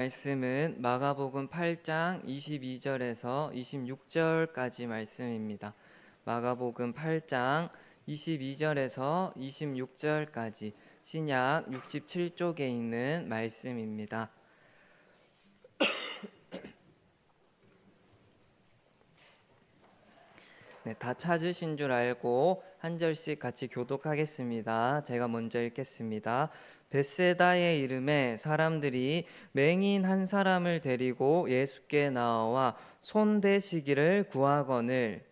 말씀은 마가복음 8장 22절에서 26절까지 말씀입니다. 마가복음 8장 22절에서 26절까지 신약 67쪽에 있는 말씀입니다. 네, 다 찾으신 줄 알고 한 절씩 같이 교독하겠습니다. 제가 먼저 읽겠습니다. 벳세다의 이름에 사람들이 맹인 한 사람을 데리고 예수께 나와 손 대시기를 구하거늘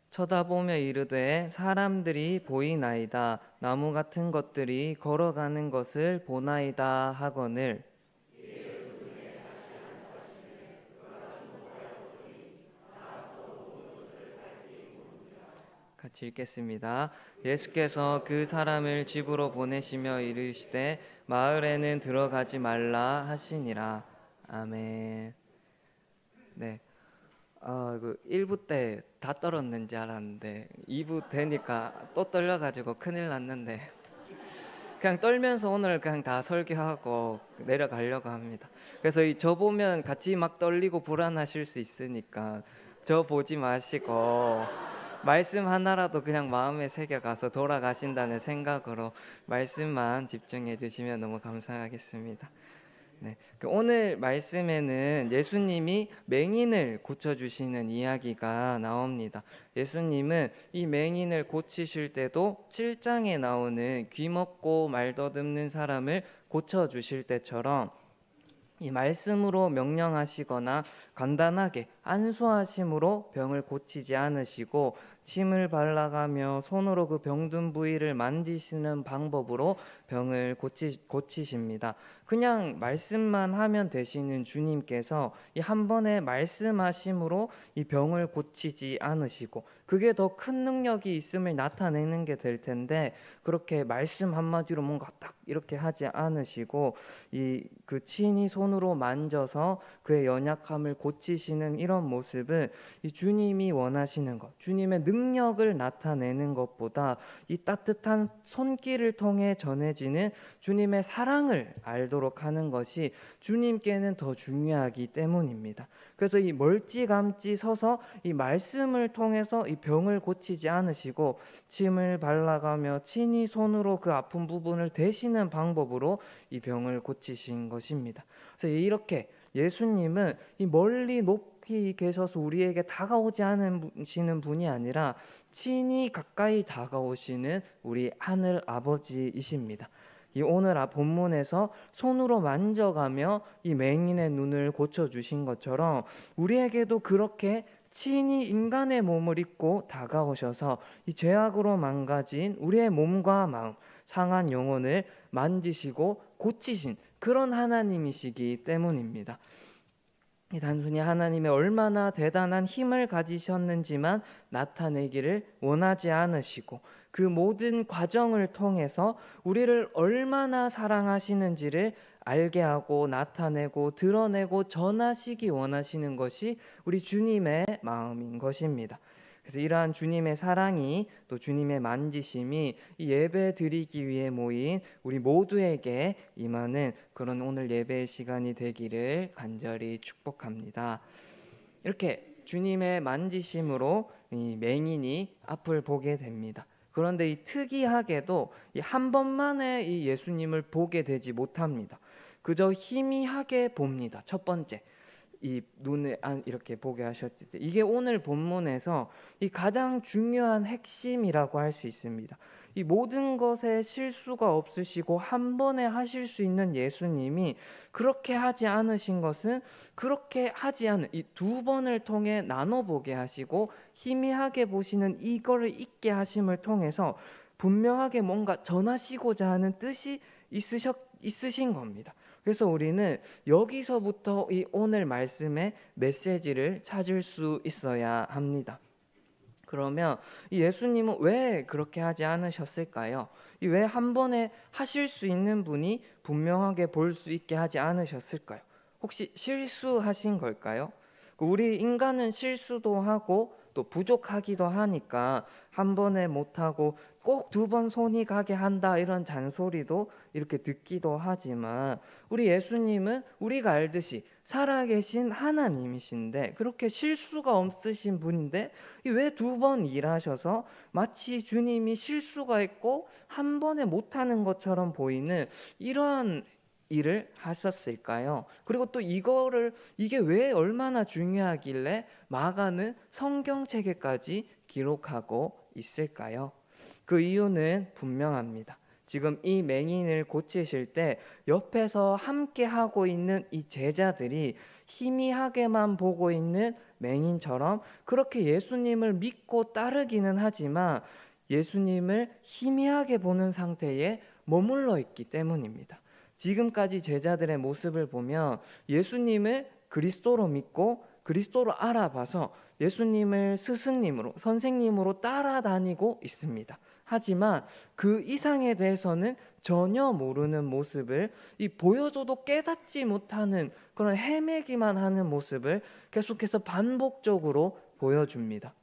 쳐다보며 이르되 사람들이 보이나이다. 나무 같은 것들이 걸어가는 것을 보나이다 하거늘. 같이 읽겠습니다. 예수께서 그 사람을 집으로 보내시며 이르시되 마을에는 들어가지 말라 하시니라. 아멘. 네. 그 1부 때 다 떨었는지 알았는데 2부 되니까 또 떨려가지고 큰일 났는데 그냥 떨면서 오늘 그냥 다 설교하고 내려가려고 합니다. 그래서 저 보면 같이 막 떨리고 불안하실 수 있으니까 저 보지 마시고 말씀 하나라도 그냥 마음에 새겨가서 돌아가신다는 생각으로 말씀만 집중해 주시면 너무 감사하겠습니다. 네, 오늘 말씀에는 예수님이 맹인을 고쳐주시는 이야기가 나옵니다. 예수님은 이 맹인을 고치실 때도 7장에 나오는 귀먹고 말 더듬는 사람을 고쳐주실 때처럼 이 말씀으로 명령하시거나 간단하게 안수하심으로 병을 고치지 않으시고 침을 발라가며 손으로 그 병든 부위를 만지시는 방법으로 병을 고치십니다. 그냥 말씀만 하면 되시는 주님께서 이 한 번에 말씀하심으로 이 병을 고치지 않으시고 그게 더 큰 능력이 있음을 나타내는 게 될 텐데 그렇게 말씀 한마디로 뭔가 딱 이렇게 하지 않으시고 그 친히 손으로 만져서 그의 연약함을 고치시는 이런 모습은 이 주님이 원하시는 것, 주님의 능력을 나타내는 것보다 이 따뜻한 손길을 통해 전해지는 주님의 사랑을 알도록 하는 것이 주님께는 더 중요하기 때문입니다. 그래서 이 멀찌감치 서서 이 말씀을 통해서 이 병을 고치지 않으시고 침을 발라가며 친히 손으로 그 아픈 부분을 대시는 방법으로 이 병을 고치신 것입니다. 그래서 이렇게 예수님은 이 멀리 높이 계셔서 우리에게 다가오지 않으시는 분이 아니라 친히 가까이 다가오시는 우리 하늘 아버지이십니다. 이 오늘 본문에서 손으로 만져가며 이 맹인의 눈을 고쳐주신 것처럼 우리에게도 그렇게 친히 인간의 몸을 입고 다가오셔서 이 죄악으로 망가진 우리의 몸과 마음, 상한 영혼을 만지시고 고치신 그런 하나님이시기 때문입니다. 단순히 하나님의 얼마나 대단한 힘을 가지셨는지만 나타내기를 원하지 않으시고 그 모든 과정을 통해서 우리를 얼마나 사랑하시는지를 알게 하고 나타내고 드러내고 전하시기 원하시는 것이 우리 주님의 마음인 것입니다. 그래서 이러한 주님의 사랑이 또 주님의 만지심이 이 예배 드리기 위해 모인 우리 모두에게 임하는 그런 오늘 예배의 시간이 되기를 간절히 축복합니다. 이렇게 주님의 만지심으로 이 맹인이 앞을 보게 됩니다. 그런데 이 특이하게도 이 한 번만에 이 예수님을 보게 되지 못합니다. 그저 희미하게 봅니다. 첫 번째. 이 눈을 이렇게 보게 하셨을 때 이게 오늘 본문에서 이 가장 중요한 핵심이라고 할 수 있습니다. 이 모든 것에 실수가 없으시고 한 번에 하실 수 있는 예수님이 그렇게 하지 않으신 것은 그렇게 하지 않은 이 두 번을 통해 나눠보게 하시고 희미하게 보시는 이거를 잊게 하심을 통해서 분명하게 뭔가 전하시고자 하는 뜻이 있으신 겁니다. 그래서 우리는 여기서부터 이 오늘 말씀의 메시지를 찾을 수 있어야 합니다. 그러면 이 예수님은 왜 그렇게 하지 않으셨을까요? 왜 한 번에 하실 수 있는 분이 분명하게 볼 수 있게 하지 않으셨을까요? 혹시 실수하신 걸까요? 우리 인간은 실수도 하고 또 부족하기도 하니까 한 번에 못하고 꼭 두 번 손이 가게 한다 이런 잔소리도 이렇게 듣기도 하지만 우리 예수님은 우리가 알듯이 살아계신 하나님이신데 그렇게 실수가 없으신 분인데 왜 두 번 일하셔서 마치 주님이 실수가 있고 한 번에 못하는 것처럼 보이는 이러한 일을 하셨을까요? 그리고 또 이게 왜 얼마나 중요하길래 마가는 성경책에까지 기록하고 있을까요? 그 이유는 분명합니다. 지금 이 맹인을 고치실 때 옆에서 함께 하고 있는 이 제자들이 희미하게만 보고 있는 맹인처럼 그렇게 예수님을 믿고 따르기는 하지만 예수님을 희미하게 보는 상태에 머물러 있기 때문입니다. 지금까지 제자들의 모습을 보면 예수님을 그리스도로 믿고 그리스도로 알아봐서 예수님을 스승님으로 선생님으로 따라다니고 있습니다. 하지만 그 이상에 대해서는 전혀 모르는 모습을 보여줘도 깨닫지 못하는 그런 헤매기만 하는 모습을 계속해서 반복적으로 보여줍니다.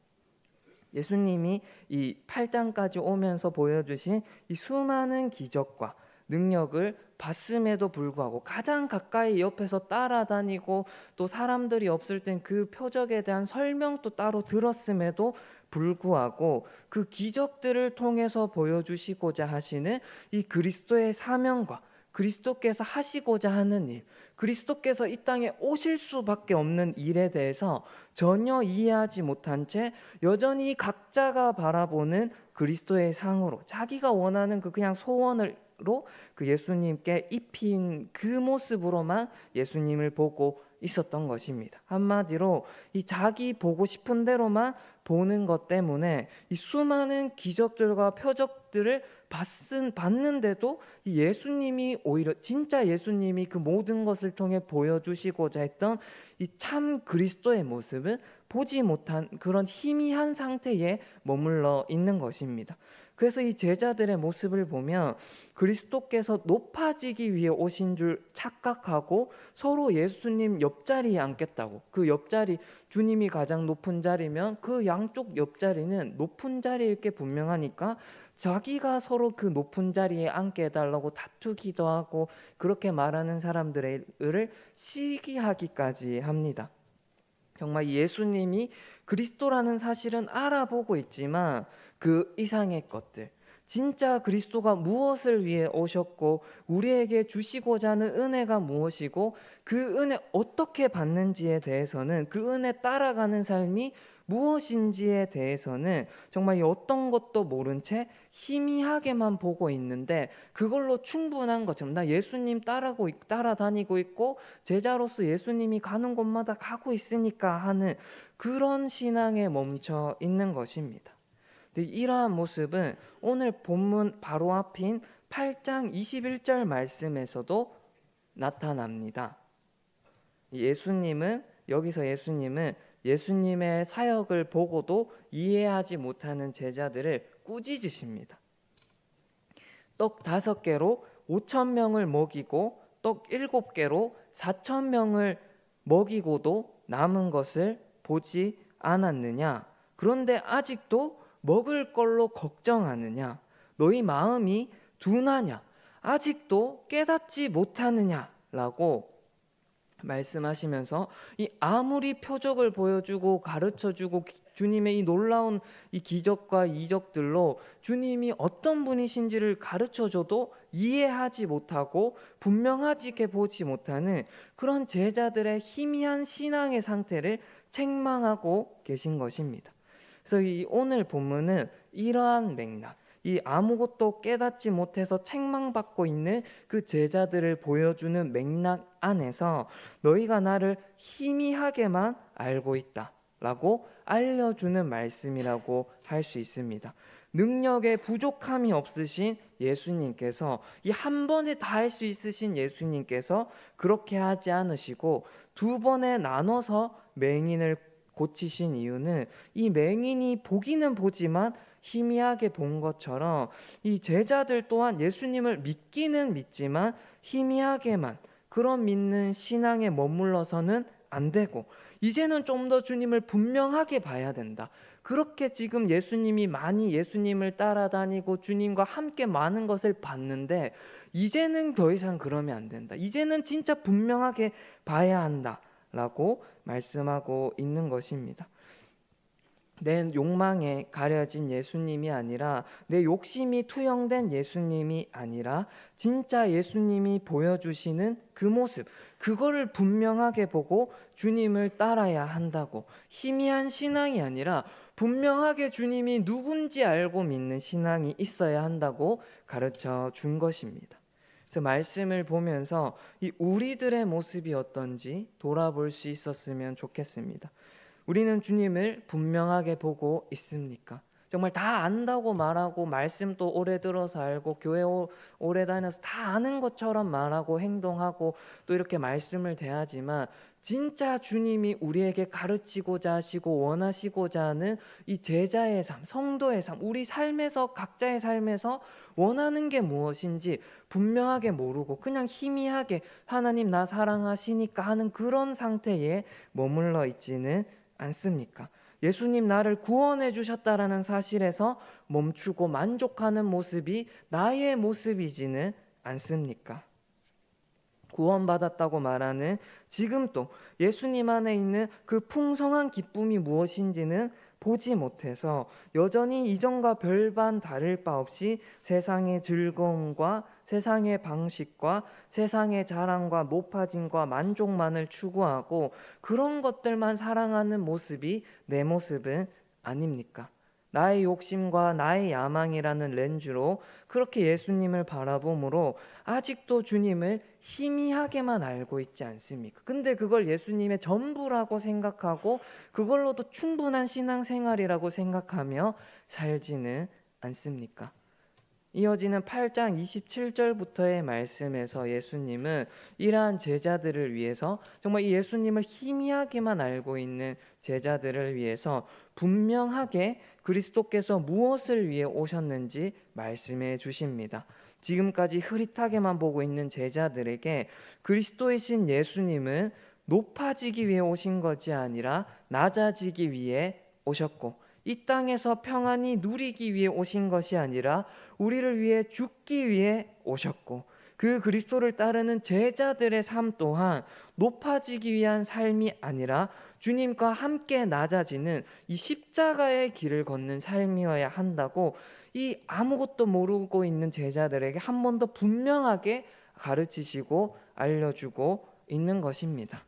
예수님이 이 8장까지 오면서 보여주신 이 수많은 기적과 능력을 봤음에도 불구하고 가장 가까이 옆에서 따라다니고 또 사람들이 없을 땐 그 표적에 대한 설명도 따로 들었음에도 불구하고 그 기적들을 통해서 보여주시고자 하시는 이 그리스도의 사명과 그리스도께서 하시고자 하는 일, 그리스도께서 이 땅에 오실 수밖에 없는 일에 대해서 전혀 이해하지 못한 채 여전히 각자가 바라보는 그리스도의 상으로 자기가 원하는 그 그냥 소원으로 그 예수님께 입힌 그 모습으로만 예수님을 보고 있었던 것입니다. 한마디로 이 자기 보고 싶은 대로만 보는 것 때문에 이 수많은 기적들과 표적들을 봤는데도 이 예수님이 오히려 진짜 예수님이 그 모든 것을 통해 보여주시고자 했던 이 참 그리스도의 모습은 보지 못한 그런 희미한 상태에 머물러 있는 것입니다. 그래서 이 제자들의 모습을 보면 그리스도께서 높아지기 위해 오신 줄 착각하고 서로 예수님 옆자리에 앉겠다고, 그 옆자리 주님이 가장 높은 자리면 그 양쪽 옆자리는 높은 자리일 게 분명하니까 자기가 서로 그 높은 자리에 앉게 해달라고 다투기도 하고 그렇게 말하는 사람들을 시기하기까지 합니다. 정말 예수님이 그리스도라는 사실은 알아보고 있지만 그 이상의 것들, 진짜 그리스도가 무엇을 위해 오셨고 우리에게 주시고자 하는 은혜가 무엇이고 그 은혜 어떻게 받는지에 대해서는, 그 은혜 따라가는 삶이 무엇인지에 대해서는 정말 어떤 것도 모른 채 희미하게만 보고 있는데 그걸로 충분한 것처럼 나 예수님 따라다니고 있고 제자로서 예수님이 가는 곳마다 가고 있으니까 하는 그런 신앙에 멈춰 있는 것입니다. 근데 이러한 모습은 오늘 본문 바로 앞인 8장 21절 말씀에서도 나타납니다. 여기서 예수님은 예수님의 사역을 보고도 이해하지 못하는 제자들을 꾸짖으십니다. 떡 5개로 5,000명을 먹이고 떡 7개로 4,000명을 먹이고도 남은 것을 보지 않았느냐? 그런데 아직도 먹을 걸로 걱정하느냐? 너희 마음이 둔하냐? 아직도 깨닫지 못하느냐? 라고 말씀하시면서 이 아무리 표적을 보여주고 가르쳐주고 주님의 이 놀라운 이 기적과 이적들로 주님이 어떤 분이신지를 가르쳐줘도 이해하지 못하고 분명하게 보지 못하는 그런 제자들의 희미한 신앙의 상태를 책망하고 계신 것입니다. 그래서 이 오늘 본문은 이러한 맥락, 이 아무것도 깨닫지 못해서 책망받고 있는 그 제자들을 보여주는 맥락 안에서 너희가 나를 희미하게만 알고 있다 라고 알려주는 말씀이라고 할 수 있습니다. 능력에 부족함이 없으신 예수님께서, 이 한 번에 다 할 수 있으신 예수님께서 그렇게 하지 않으시고 2번에 나눠서 맹인을 고치신 이유는 이 맹인이 보기는 보지만 희미하게 본 것처럼 이 제자들 또한 예수님을 믿기는 믿지만 희미하게만 그런 믿는 신앙에 머물러서는 안 되고 이제는 좀 더 주님을 분명하게 봐야 된다. 그렇게 지금 예수님이 많이 예수님을 따라다니고 주님과 함께 많은 것을 봤는데 이제는 더 이상 그러면 안 된다. 이제는 진짜 분명하게 봐야 한다라고 말씀하고 있는 것입니다. 내 욕망에 가려진 예수님이 아니라, 내 욕심이 투영된 예수님이 아니라 진짜 예수님이 보여주시는 그 모습, 그거를 분명하게 보고 주님을 따라야 한다고. 희미한 신앙이 아니라 분명하게 주님이 누군지 알고 믿는 신앙이 있어야 한다고 가르쳐 준 것입니다. 그래서 말씀을 보면서 이 우리들의 모습이 어떤지 돌아볼 수 있었으면 좋겠습니다. 우리는 주님을 분명하게 보고 있습니까? 정말 다 안다고 말하고 말씀도 오래 들어서 알고 교회 오래 다녀서 다 아는 것처럼 말하고 행동하고 또 이렇게 말씀을 대하지만 진짜 주님이 우리에게 가르치고자 하시고 원하시고자 하는 이 제자의 삶, 성도의 삶, 우리 삶에서 각자의 삶에서 원하는 게 무엇인지 분명하게 모르고 그냥 희미하게 하나님 나 사랑하시니까 하는 그런 상태에 머물러 있지는 않습니까? 예수님 나를 구원해 주셨다라는 사실에서 멈추고 만족하는 모습이 나의 모습이지는 않습니까? 구원받았다고 말하는 지금도 예수님 안에 있는 그 풍성한 기쁨이 무엇인지는 보지 못해서 여전히 이전과 별반 다를 바 없이 세상의 즐거움과 세상의 방식과 세상의 자랑과 높아짐과 만족만을 추구하고 그런 것들만 사랑하는 모습이 내 모습은 아닙니까? 나의 욕심과 나의 야망이라는 렌즈로 그렇게 예수님을 바라보므로 아직도 주님을 희미하게만 알고 있지 않습니까? 근데 그걸 예수님의 전부라고 생각하고 그걸로도 충분한 신앙생활이라고 생각하며 살지는 않습니까? 이어지는 8장 27절부터의 말씀에서 예수님은 이러한 제자들을 위해서, 정말 이 예수님을 희미하게만 알고 있는 제자들을 위해서 분명하게 그리스도께서 무엇을 위해 오셨는지 말씀해 주십니다. 지금까지 흐릿하게만 보고 있는 제자들에게 그리스도이신 예수님은 높아지기 위해 오신 것이 아니라 낮아지기 위해 오셨고, 이 땅에서 평안히 누리기 위해 오신 것이 아니라 우리를 위해 죽기 위해 오셨고, 그 그리스도를 따르는 제자들의 삶 또한 높아지기 위한 삶이 아니라 주님과 함께 낮아지는 이 십자가의 길을 걷는 삶이어야 한다고 이 아무것도 모르고 있는 제자들에게 한 번 더 분명하게 가르치시고 알려주고 있는 것입니다.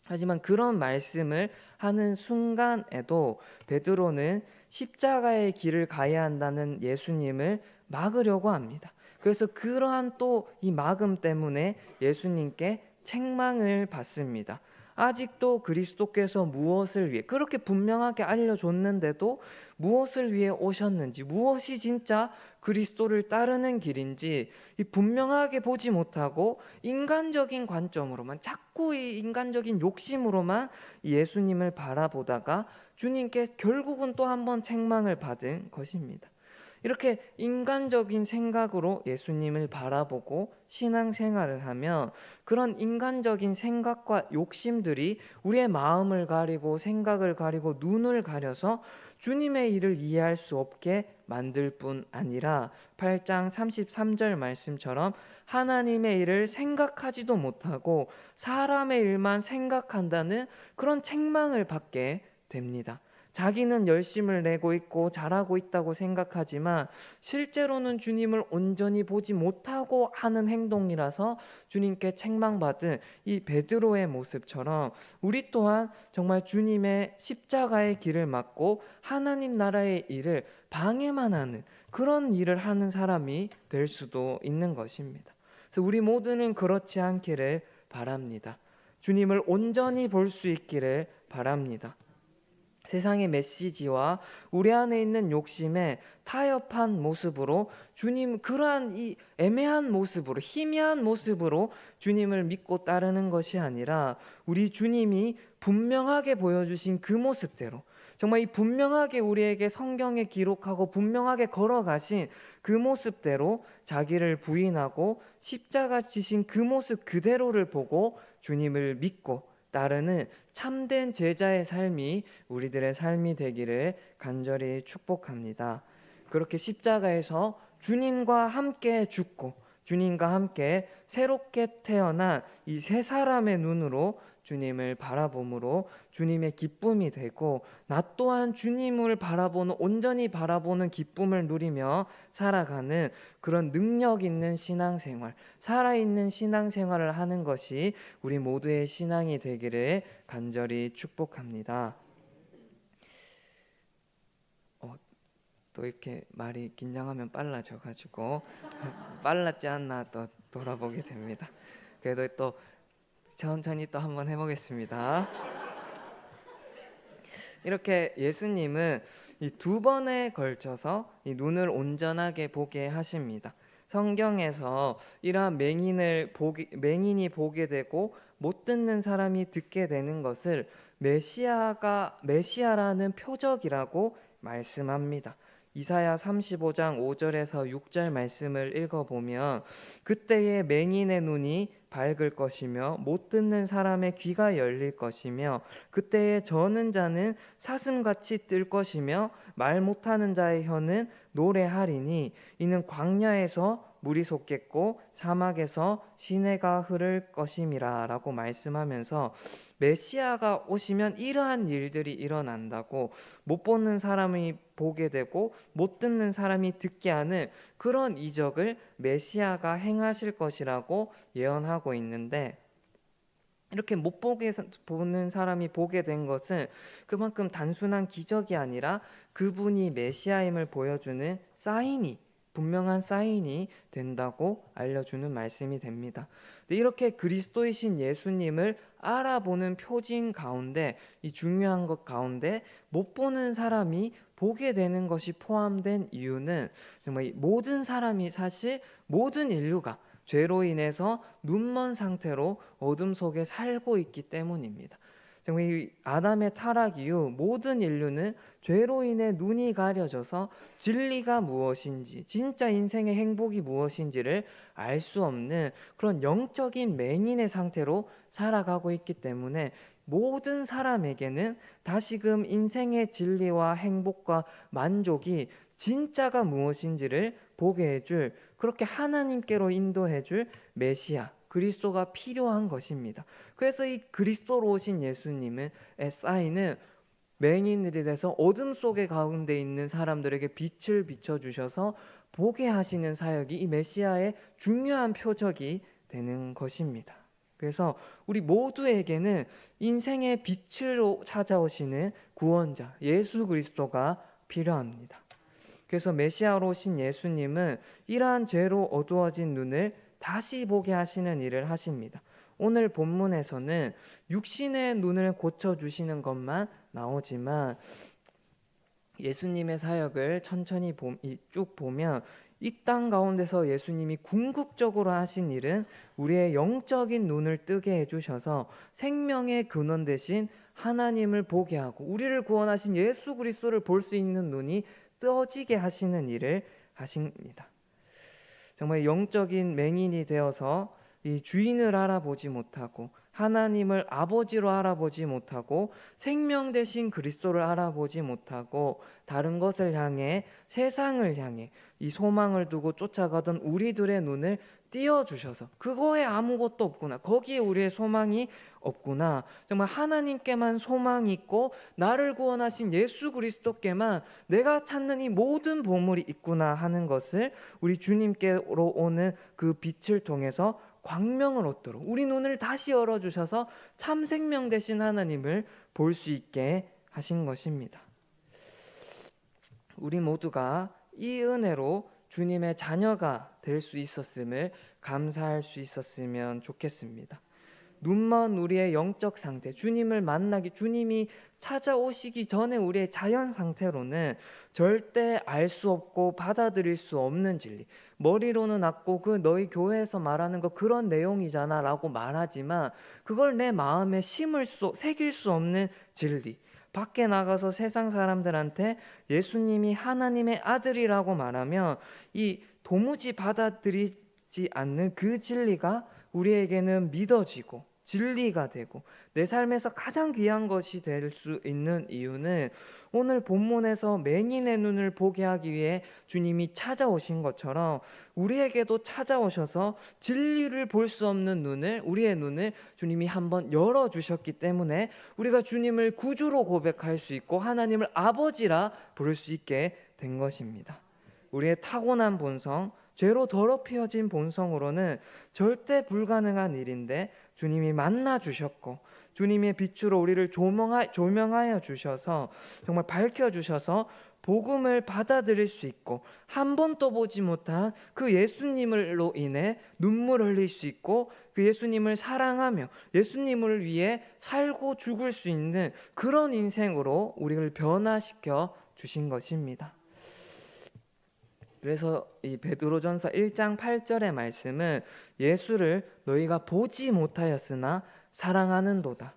하지만 그런 말씀을 하는 순간에도 베드로는 십자가의 길을 가야 한다는 예수님을 막으려고 합니다. 그래서 그러한 또 이 막음 때문에 예수님께 책망을 받습니다. 아직도 그리스도께서 무엇을 위해, 그렇게 분명하게 알려줬는데도 무엇을 위해 오셨는지, 무엇이 진짜 그리스도를 따르는 길인지 분명하게 보지 못하고 인간적인 관점으로만, 자꾸 이 인간적인 욕심으로만 예수님을 바라보다가 주님께 결국은 또 한 번 책망을 받은 것입니다. 이렇게 인간적인 생각으로 예수님을 바라보고 신앙생활을 하면 그런 인간적인 생각과 욕심들이 우리의 마음을 가리고 생각을 가리고 눈을 가려서 주님의 일을 이해할 수 없게 만들 뿐 아니라 8장 33절 말씀처럼 하나님의 일을 생각하지도 못하고 사람의 일만 생각한다는 그런 책망을 받게 됩니다. 자기는 열심을 내고 있고 잘하고 있다고 생각하지만 실제로는 주님을 온전히 보지 못하고 하는 행동이라서 주님께 책망받은 이 베드로의 모습처럼 우리 또한 정말 주님의 십자가의 길을 막고 하나님 나라의 일을 방해만 하는 그런 일을 하는 사람이 될 수도 있는 것입니다. 그래서 우리 모두는 그렇지 않기를 바랍니다. 주님을 온전히 볼 수 있기를 바랍니다. 세상의 메시지와 우리 안에 있는 욕심에 타협한 모습으로 주님, 그러한 이 애매한 모습으로, 희미한 모습으로 주님을 믿고 따르는 것이 아니라 우리 주님이 분명하게 보여주신 그 모습대로, 정말 이 분명하게 우리에게 성경에 기록하고 분명하게 걸어가신 그 모습대로 자기를 부인하고 십자가 지신 그 모습 그대로를 보고 주님을 믿고 따르는 참된 제자의 삶이 우리들의 삶이 되기를 간절히 축복합니다. 그렇게 십자가에서 주님과 함께 죽고 주님과 함께 새롭게 태어난 이 세 사람의 눈으로 주님을 바라봄으로 주님의 기쁨이 되고, 나 또한 주님을 바라보는, 온전히 바라보는 기쁨을 누리며 살아가는 그런 능력 있는 신앙생활, 살아있는 신앙생활을 하는 것이 우리 모두의 신앙이 되기를 간절히 축복합니다. 또 이렇게 말이 긴장하면 빨라져가지고 빨랐지 않나 또 돌아보게 됩니다. 그래도 또 천천히 또 한번 해보겠습니다. 이렇게 예수님은 이 두 번에 걸쳐서 이 눈을 온전하게 보게 하십니다. 성경에서 이러한 맹인이 보게 되고 못 듣는 사람이 듣게 되는 것을 메시아라는 표적이라고 말씀합니다. 이사야 35장 5절에서 6절 말씀을 읽어보면, 그때에 맹인의 눈이 밝을 것이며 못 듣는 사람의 귀가 열릴 것이며, 그때에 저는 자는 사슴같이 뜰 것이며 말 못하는 자의 혀는 노래하리니, 이는 광야에서 물이 솟겠고 사막에서 시내가 흐를 것임이라 라고 말씀하면서, 메시아가 오시면 이러한 일들이 일어난다고, 못 보는 사람이 보게 되고 못 듣는 사람이 듣게 하는 그런 이적을 메시아가 행하실 것이라고 예언하고 있는데, 이렇게 못 보는 사람이 보게 된 것은 그만큼 단순한 기적이 아니라 그분이 메시아임을 보여주는 분명한 사인이 된다고 알려주는 말씀이 됩니다. 이렇게 그리스도이신 예수님을 알아보는 표징 가운데, 이 중요한 것 가운데 못 보는 사람이 보게 되는 것이 포함된 이유는, 정말 모든 사람이, 사실 모든 인류가 죄로 인해서 눈먼 상태로 어둠 속에 살고 있기 때문입니다. 정말 이 아담의 타락 이후 모든 인류는 죄로 인해 눈이 가려져서 진리가 무엇인지, 진짜 인생의 행복이 무엇인지를 알 수 없는 그런 영적인 맹인의 상태로 살아가고 있기 때문에, 모든 사람에게는 다시금 인생의 진리와 행복과 만족이 진짜가 무엇인지를 보게 해줄, 그렇게 하나님께로 인도해줄 메시아 그리스도가 필요한 것입니다. 그래서 이 그리스도로 오신 예수님의 사인은 맹인들이 돼서 어둠 속에 가운데 있는 사람들에게 빛을 비춰주셔서 보게 하시는 사역이 이 메시아의 중요한 표적이 되는 것입니다. 그래서 우리 모두에게는 인생의 빛으로 찾아오시는 구원자 예수 그리스도가 필요합니다. 그래서 메시아로 오신 예수님은 이러한 죄로 어두워진 눈을 다시 보게 하시는 일을 하십니다. 오늘 본문에서는 육신의 눈을 고쳐주시는 것만 나오지만, 예수님의 사역을 천천히 쭉 보면 이 땅 가운데서 예수님이 궁극적으로 하신 일은 우리의 영적인 눈을 뜨게 해주셔서 생명의 근원 되신 하나님을 보게 하고, 우리를 구원하신 예수 그리스도를 볼 수 있는 눈이 떠지게 하시는 일을 하십니다. 정말 영적인 맹인이 되어서 이 주인을 알아보지 못하고, 하나님을 아버지로 알아보지 못하고, 생명 되신 그리스도를 알아보지 못하고, 다른 것을 향해, 세상을 향해 이 소망을 두고 쫓아가던 우리들의 눈을 띄워주셔서, 그거에 아무것도 없구나, 거기에 우리의 소망이 없구나, 정말 하나님께만 소망이 있고 나를 구원하신 예수 그리스도께만 내가 찾는 이 모든 보물이 있구나 하는 것을 우리 주님께로 오는 그 빛을 통해서 광명을 얻도록 우리 눈을 다시 열어주셔서 참 생명 되신 하나님을 볼 수 있게 하신 것입니다. 우리 모두가 이 은혜로 주님의 자녀가 될 수 있었음을 감사할 수 있었으면 좋겠습니다. 눈먼 우리의 영적 상태, 주님을 만나기, 주님이 찾아오시기 전에 우리의 자연 상태로는 절대 알 수 없고 받아들일 수 없는 진리, 머리로는 알고 그 너희 교회에서 말하는 거 그런 내용이잖아 라고 말하지만, 그걸 내 마음에 새길 수 없는 진리, 밖에 나가서 세상 사람들한테 예수님이 하나님의 아들이라고 말하면 이 도무지 받아들이지 않는 그 진리가 우리에게는 믿어지고 진리가 되고 내 삶에서 가장 귀한 것이 될 수 있는 이유는 오늘 본문에서 맹인의 눈을 보게 하기 위해 주님이 찾아오신 것처럼 우리에게도 찾아오셔서 진리를 볼 수 없는 눈을, 우리의 눈을 주님이 한번 열어주셨기 때문에 우리가 주님을 구주로 고백할 수 있고 하나님을 아버지라 부를 수 있게 된 것입니다. 우리의 타고난 본성, 죄로 더럽혀진 본성으로는 절대 불가능한 일인데 주님이 만나 주셨고 주님의 빛으로 우리를 조명하여 주셔서 정말 밝혀 주셔서 복음을 받아들일 수 있고 한 번도 보지 못한 그 예수님으로 인해 눈물 흘릴 수 있고 그 예수님을 사랑하며 예수님을 위해 살고 죽을 수 있는 그런 인생으로 우리를 변화시켜 주신 것입니다. 그래서 이 베드로전서 1장 8절의 말씀은 예수를 너희가 보지 못하였으나 사랑하는도다.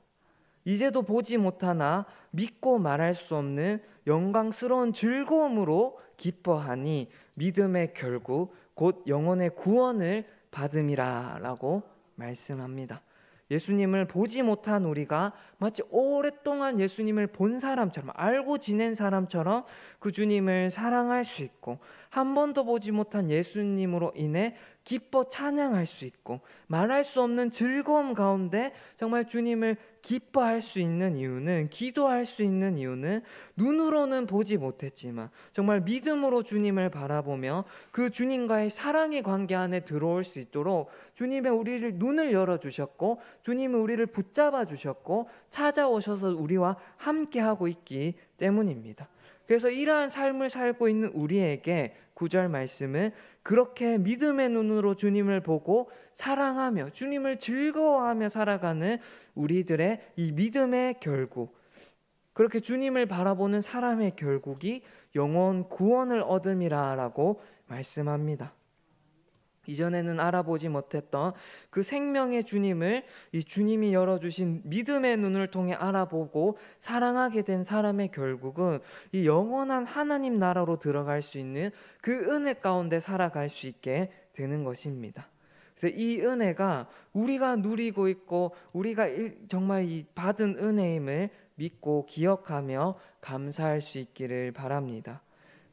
이제도 보지 못하나 믿고 말할 수 없는 영광스러운 즐거움으로 기뻐하니 믿음의 결국 곧 영혼의 구원을 받음이라 라고 말씀합니다. 예수님을 보지 못한 우리가 마치 오랫동안 예수님을 본 사람처럼 알고 지낸 사람처럼 그 주님을 사랑할 수 있고 한 번도 보지 못한 예수님으로 인해 기뻐 찬양할 수 있고 말할 수 없는 즐거움 가운데 정말 주님을 기뻐할 수 있는 이유는, 기도할 수 있는 이유는 눈으로는 보지 못했지만 정말 믿음으로 주님을 바라보며 그 주님과의 사랑의 관계 안에 들어올 수 있도록 주님의 우리를 눈을 열어주셨고 주님은 우리를 붙잡아 주셨고 찾아오셔서 우리와 함께하고 있기 때문입니다. 그래서 이러한 삶을 살고 있는 우리에게 9절 말씀은 그렇게 믿음의 눈으로 주님을 보고 사랑하며 주님을 즐거워하며 살아가는 우리들의 이 믿음의 결국, 그렇게 주님을 바라보는 사람의 결국이 영원 구원을 얻음이라 라고 말씀합니다. 이전에는 알아보지 못했던 그 생명의 주님을 이 주님이 열어주신 믿음의 눈을 통해 알아보고 사랑하게 된 사람의 결국은 이 영원한 하나님 나라로 들어갈 수 있는 그 은혜 가운데 살아갈 수 있게 되는 것입니다. 그래서 이 은혜가 우리가 누리고 있고 우리가 정말 이 받은 은혜임을 믿고 기억하며 감사할 수 있기를 바랍니다.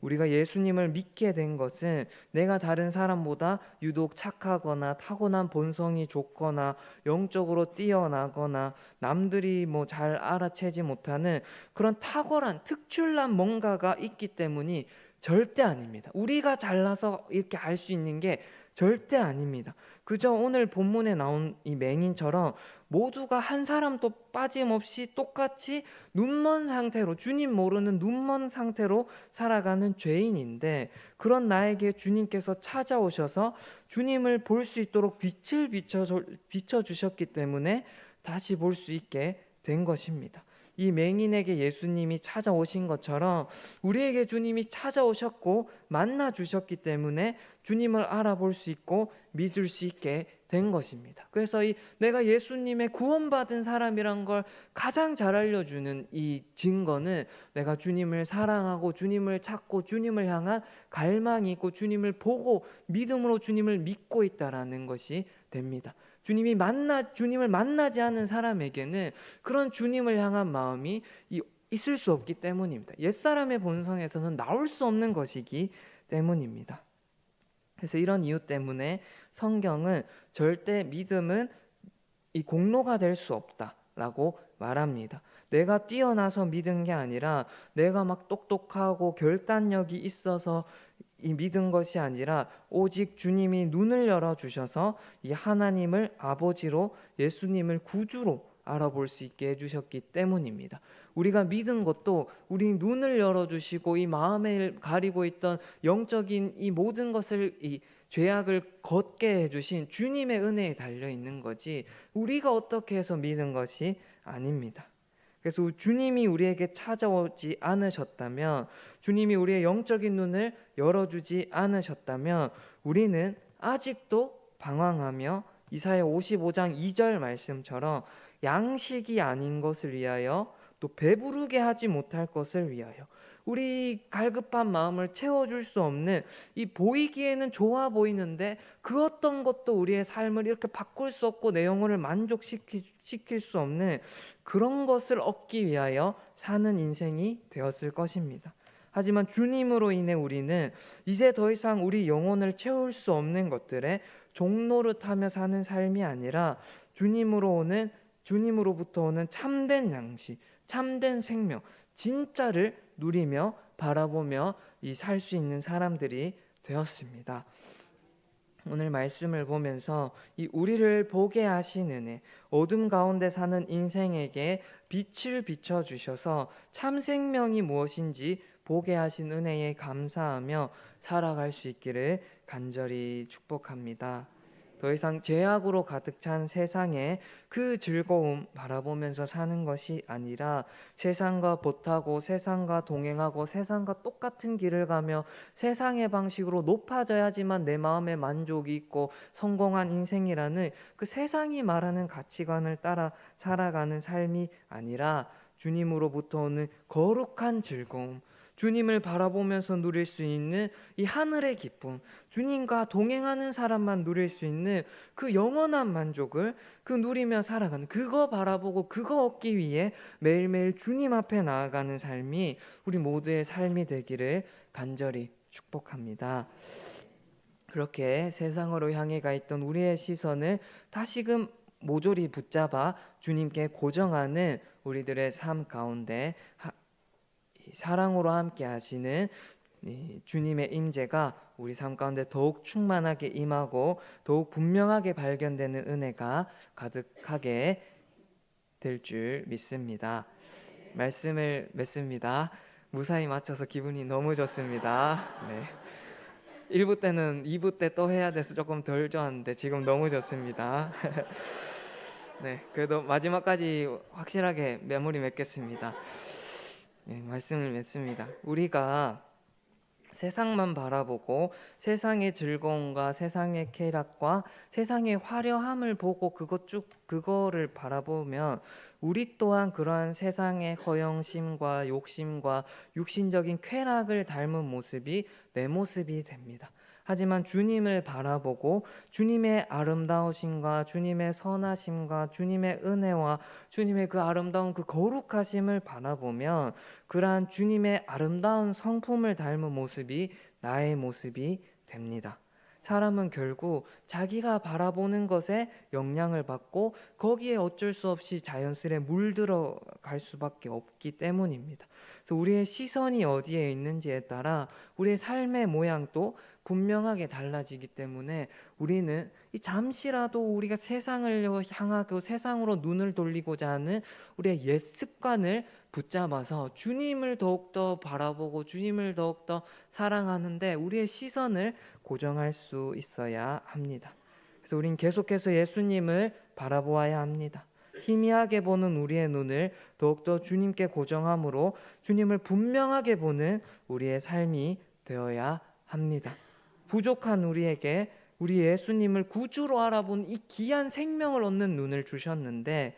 우리가 예수님을 믿게 된 것은 내가 다른 사람보다 유독 착하거나 타고난 본성이 좋거나 영적으로 뛰어나거나 남들이 뭐 잘 알아채지 못하는 그런 탁월한 특출난 뭔가가 있기 때문이 절대 아닙니다. 우리가 잘나서 이렇게 알 수 있는 게 절대 아닙니다. 그저 오늘 본문에 나온 이 맹인처럼 모두가 한 사람도 빠짐없이 똑같이 눈먼 상태로, 주님 모르는 눈먼 상태로 살아가는 죄인인데 그런 나에게 주님께서 찾아오셔서 주님을 볼 수 있도록 빛을 비춰주셨기 때문에 다시 볼 수 있게 된 것입니다. 이 맹인에게 예수님이 찾아오신 것처럼 우리에게 주님이 찾아오셨고 만나 주셨기 때문에 주님을 알아볼 수 있고 믿을 수 있게 된 것입니다. 그래서 내가 예수님의 구원받은 사람이란 걸 가장 잘 알려주는 이 증거는 내가 주님을 사랑하고 주님을 찾고 주님을 향한 갈망이 있고 주님을 보고 믿음으로 주님을 믿고 있다라는 것이 됩니다. 주님을 만나지 않은 사람에게는 그런 주님을 향한 마음이 있을 수 없기 때문입니다. 옛사람의 본성에서는 나올 수 없는 것이기 때문입니다. 그래서 이런 이유 때문에 성경은 절대 믿음은 이 공로가 될 수 없다라고 말합니다. 내가 뛰어나서 믿은 게 아니라 내가 막 똑똑하고 결단력이 있어서 이 믿은 것이 아니라 오직 주님이 눈을 열어주셔서 이 하나님을 아버지로 예수님을 구주로 알아볼 수 있게 해주셨기 때문입니다. 우리가 믿은 것도 우리 눈을 열어주시고 이 마음에 가리고 있던 영적인 이 모든 것을 이 죄악을 걷게 해주신 주님의 은혜에 달려있는 거지 우리가 어떻게 해서 믿은 것이 아닙니다. 그래서 주님이 우리에게 찾아오지 않으셨다면, 주님이 우리의 영적인 눈을 열어주지 않으셨다면 우리는 아직도 방황하며 이사야 55장 2절 말씀처럼 양식이 아닌 것을 위하여 또 배부르게 하지 못할 것을 위하여 우리 갈급한 마음을 채워줄 수 없는 이 보이기에는 좋아 보이는데 그 어떤 것도 우리의 삶을 이렇게 바꿀 수 없고 내 영혼을 만족시킬 수 없는 그런 것을 얻기 위하여 사는 인생이 되었을 것입니다. 하지만 주님으로 인해 우리는 이제 더 이상 우리 영혼을 채울 수 없는 것들에 종노릇하며 사는 삶이 아니라 주님으로부터 오는 참된 양식, 참된 생명, 진짜를 누리며 바라보며 살 수 있는 사람들이 되었습니다. 오늘 말씀을 보면서 이 우리를 보게 하신 은혜, 어둠 가운데 사는 인생에게 빛을 비춰 주셔서 참 생명이 무엇인지 보게 하신 은혜에 감사하며 살아갈 수 있기를 간절히 축복합니다. 더 이상 죄악으로 가득 찬 세상에 그 즐거움 바라보면서 사는 것이 아니라 세상과 보타고 세상과 동행하고 세상과 똑같은 길을 가며 세상의 방식으로 높아져야지만 내 마음에 만족이 있고 성공한 인생이라는 그 세상이 말하는 가치관을 따라 살아가는 삶이 아니라 주님으로부터 오는 거룩한 즐거움, 주님을 바라보면서 누릴 수 있는 이 하늘의 기쁨, 주님과 동행하는 사람만 누릴 수 있는 그 영원한 만족을 누리며 살아가는, 그거 바라보고 그거 얻기 위해 매일매일 주님 앞에 나아가는 삶이 우리 모두의 삶이 되기를 간절히 축복합니다. 그렇게 세상으로 향해 가 있던 우리의 시선을 다시금 모조리 붙잡아 주님께 고정하는 우리들의 삶 가운데 사랑으로 함께 하시는 주님의 임재가 우리 삶 가운데 더욱 충만하게 임하고 더욱 분명하게 발견되는 은혜가 가득하게 될 줄 믿습니다. 말씀을 맺습니다. 무사히 마쳐서 기분이 너무 좋습니다. 네. 1부 때는 2부 때 또 해야 돼서 조금 덜 좋았는데 지금 너무 좋습니다. 네, 그래도 마지막까지 확실하게 마무리 맺겠습니다. 네, 말씀을 맺습니다. 우리가 세상만 바라보고 세상의 즐거움과 세상의 쾌락과 세상의 화려함을 보고 그거를 바라보면 우리 또한 그러한 세상의 허영심과 욕심과 육신적인 쾌락을 닮은 모습이 내 모습이 됩니다. 하지만 주님을 바라보고 주님의 아름다우심과 주님의 선하심과 주님의 은혜와 주님의 그 아름다운 그 거룩하심을 바라보면 그러한 주님의 아름다운 성품을 닮은 모습이 나의 모습이 됩니다. 사람은 결국 자기가 바라보는 것에 영향을 받고 거기에 어쩔 수 없이 자연스레 물들어 갈 수밖에 없기 때문입니다. 그래서 우리의 시선이 어디에 있는지에 따라 우리의 삶의 모양도 분명하게 달라지기 때문에 우리는 잠시라도 우리가 세상을 향하고 세상으로 눈을 돌리고자 하는 우리의 옛 습관을 붙잡아서 주님을 더욱더 바라보고 주님을 더욱더 사랑하는데 우리의 시선을 고정할 수 있어야 합니다. 그래서 우린 계속해서 예수님을 바라보아야 합니다. 희미하게 보는 우리의 눈을 더욱더 주님께 고정함으로 주님을 분명하게 보는 우리의 삶이 되어야 합니다. 부족한 우리에게 우리 예수님을 구주로 알아본 이 귀한 생명을 얻는 눈을 주셨는데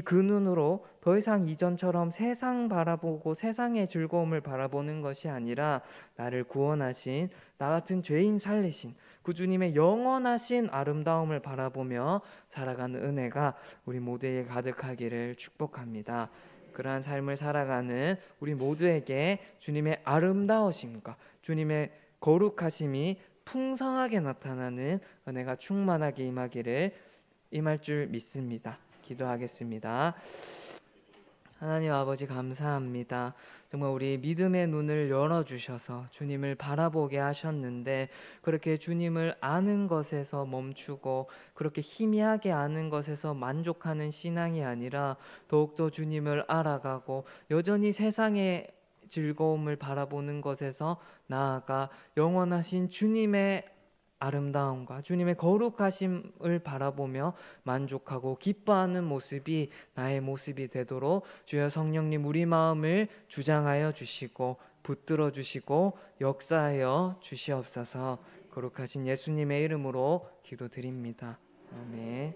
그 눈으로 더 이상 이전처럼 세상 바라보고 세상의 즐거움을 바라보는 것이 아니라 나를 구원하신 나 같은 죄인 살리신 그 주님의 영원하신 아름다움을 바라보며 살아가는 은혜가 우리 모두에게 가득하기를 축복합니다. 그러한 삶을 살아가는 우리 모두에게 주님의 아름다우심과 주님의 거룩하심이 풍성하게 나타나는 은혜가 충만하게 임할 줄 믿습니다. 기도하겠습니다. 하나님 아버지 감사합니다. 정말 우리 믿음의 눈을 열어주셔서 주님을 바라보게 하셨는데 그렇게 주님을 아는 것에서 멈추고 그렇게 희미하게 아는 것에서 만족하는 신앙이 아니라 더욱더 주님을 알아가고 여전히 세상의 즐거움을 바라보는 것에서 나아가 영원하신 주님의 아름다움과 주님의 거룩하심을 바라보며 만족하고 기뻐하는 모습이 나의 모습이 되도록 주여 성령님 우리 마음을 주장하여 주시고 붙들어 주시고 역사하여 주시옵소서. 거룩하신 예수님의 이름으로 기도드립니다. 아멘.